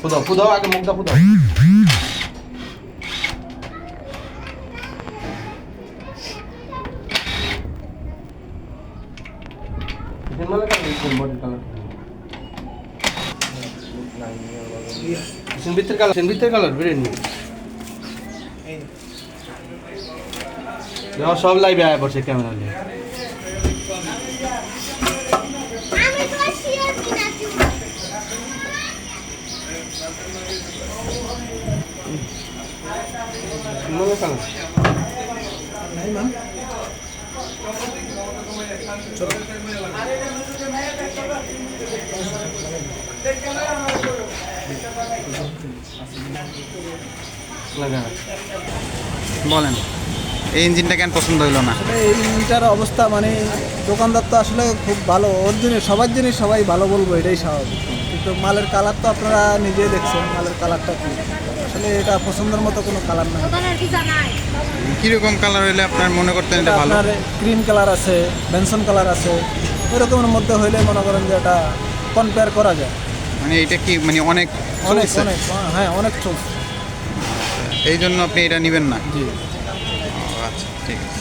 ফুদাও ফুদাও আগে মুখটা ফুদাও। ভিতর কালার বেরেনি সব লাইভে আয় পড়ছে ক্যামেরা নিয়ে। বলেন এই ইঞ্জিনটা কেন পছন্দ হইলো না? এই ইঞ্জিনটার অবস্থা মানে দোকানদার তো আসলে খুব ভালো, ওর জিনিস সবার জিনিস সবাই ভালো বলবো, এটাই স্বাভাবিক। কিন্তু মালের কালার তো আপনারা নিজেই দেখছেন, মালের কালারটা কি আসলে এটা পছন্দের মতো কোনো কালার না। কীরকম কালার হইলে আপনার মনে করতেন এটা ভালো? আপনার ক্রিম কালার আছে, বেনসন কালার আছে, ওই রকমের মধ্যে হইলে মনে করেন যে এটা কম্পেয়ার করা যায়। মানে এটা কি মানে অনেক অনেক চলছে? অনেক হ্যাঁ অনেক চলছে। এই জন্য আপনি এটা নেবেন না? জি। ও আচ্ছা ঠিক আছে।